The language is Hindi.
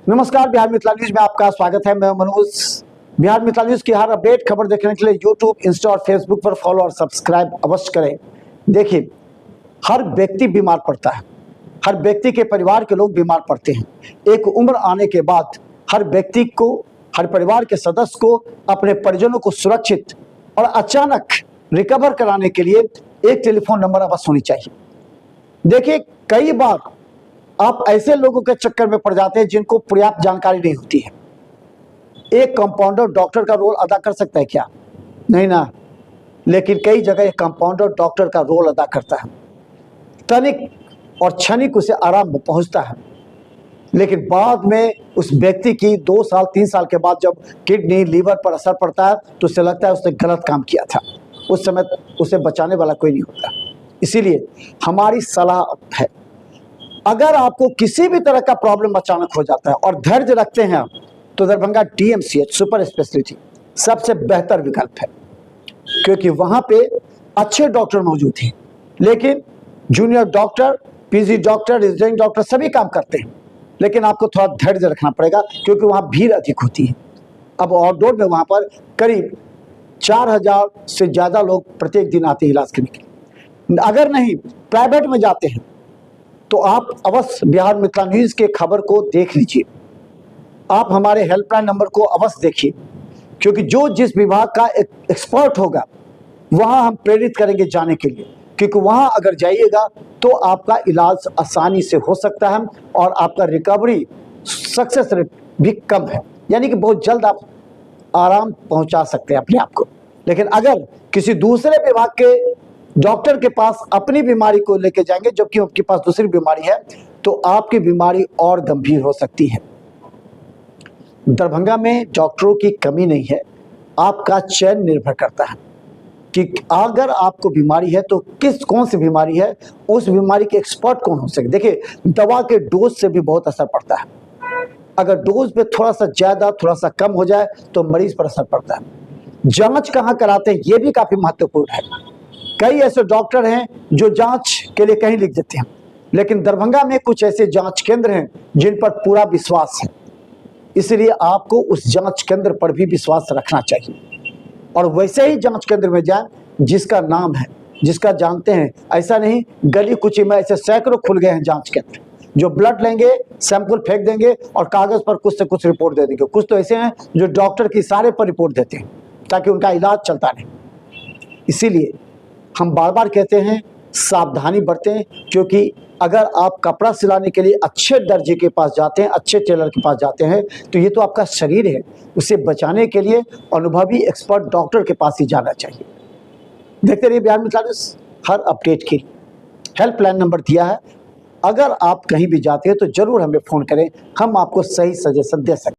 नमस्कार, बिहार मिथिला न्यूज में आपका स्वागत है। मैं मनोज। बिहार मिथिला न्यूज की हर अपडेट खबर देखने के लिए यूट्यूब, इंस्टा और फेसबुक पर फॉलो और सब्सक्राइब अवश्य करें। देखिए, हर व्यक्ति बीमार पड़ता है, हर व्यक्ति के परिवार के लोग बीमार पड़ते हैं। एक उम्र आने के बाद हर व्यक्ति को, हर परिवार के सदस्य को अपने परिजनों को सुरक्षित और अचानक रिकवर कराने के लिए एक टेलीफोन नंबर अवश्य होनी चाहिए। देखिए, कई बार आप ऐसे लोगों के चक्कर में पड़ जाते हैं जिनको पर्याप्त जानकारी नहीं होती है। एक कंपाउंडर डॉक्टर का रोल अदा कर सकता है क्या? नहीं ना। लेकिन कई जगह एक कंपाउंडर डॉक्टर का रोल अदा करता है। तनिक और क्षणिक उसे आराम पहुंचता है, लेकिन बाद में उस व्यक्ति की 2 साल 3 साल के बाद जब किडनी लीवर पर असर पड़ता है तो उसे लगता है उसने गलत काम किया था। उस समय उसे बचाने वाला कोई नहीं होता। इसीलिए हमारी सलाह है, अगर आपको किसी भी तरह का प्रॉब्लम अचानक हो जाता है और धैर्य रखते हैं आप, तो दरभंगा DMCH सुपर स्पेशलिटी सबसे बेहतर विकल्प है, क्योंकि वहां पे अच्छे डॉक्टर मौजूद हैं। लेकिन junior doctor, PG doctor, resident doctor सभी काम करते हैं, लेकिन आपको थोड़ा धैर्य रखना पड़ेगा क्योंकि वहां भीड़ अधिक होती है। अब आउटडोर में वहां पर करीब 4000 से ज़्यादा लोग प्रत्येक दिन आते हैं इलाज करने के लिए। अगर नहीं प्राइवेट में जाते हैं तो आप अवश्य बिहार मिथिला न्यूज के खबर को देख लीजिए। आप हमारे हेल्पलाइन नंबर को अवश्य देखिए, क्योंकि जो जिस विभाग का एक्सपर्ट होगा वहां हम प्रेरित करेंगे जाने के लिए, क्योंकि वहां अगर जाइएगा तो आपका इलाज आसानी से हो सकता है और आपका रिकवरी सक्सेस रेट भी कम है, यानी कि बहुत जल्द आप आराम पहुंचा सकते हैं अपने आप को। लेकिन अगर किसी दूसरे विभाग के डॉक्टर के पास अपनी बीमारी को लेकर जाएंगे जबकि उनके पास दूसरी बीमारी है, तो आपकी बीमारी और गंभीर हो सकती है। दरभंगा में डॉक्टरों की कमी नहीं है, आपका चयन निर्भर करता है कि अगर आपको बीमारी है तो कौन सी बीमारी है, उस बीमारी के एक्सपर्ट कौन हो सके। देखिए, दवा के डोज से भी बहुत असर पड़ता है। अगर डोज पे थोड़ा सा ज्यादा थोड़ा सा कम हो जाए तो मरीज पर असर पड़ता है। जांच कहाँ कराते हैं ये भी काफी महत्वपूर्ण है। कई ऐसे डॉक्टर हैं जो जांच के लिए कहीं लिख देते हैं, लेकिन दरभंगा में कुछ ऐसे जांच केंद्र हैं जिन पर पूरा विश्वास है। इसलिए आपको उस जांच केंद्र पर भी विश्वास रखना चाहिए और वैसे ही जांच केंद्र में जाएं जिसका नाम है, जिसका जानते हैं। ऐसा नहीं गली कुची में ऐसे सैकड़ों खुल गए हैं जांच केंद्र, जो ब्लड लेंगे, सैंपल फेंक देंगे और कागज पर कुछ से कुछ रिपोर्ट दे देंगे। कुछ तो ऐसे हैं जो डॉक्टर के इशारे पर रिपोर्ट देते हैं ताकि उनका इलाज चलता रहे। इसीलिए हम बार बार कहते हैं सावधानी बरतें, क्योंकि अगर आप कपड़ा सिलाने के लिए अच्छे दर्जी के पास जाते हैं, अच्छे टेलर के पास जाते हैं, तो ये तो आपका शरीर है, उसे बचाने के लिए अनुभवी एक्सपर्ट डॉक्टर के पास ही जाना चाहिए। देखते रहिए बिहार मिथिला न्यूज। हर अपडेट की हेल्पलाइन नंबर दिया है, अगर आप कहीं भी जाते हैं तो जरूर हमें फ़ोन करें, हम आपको सही सजेशन दे सकते हैं।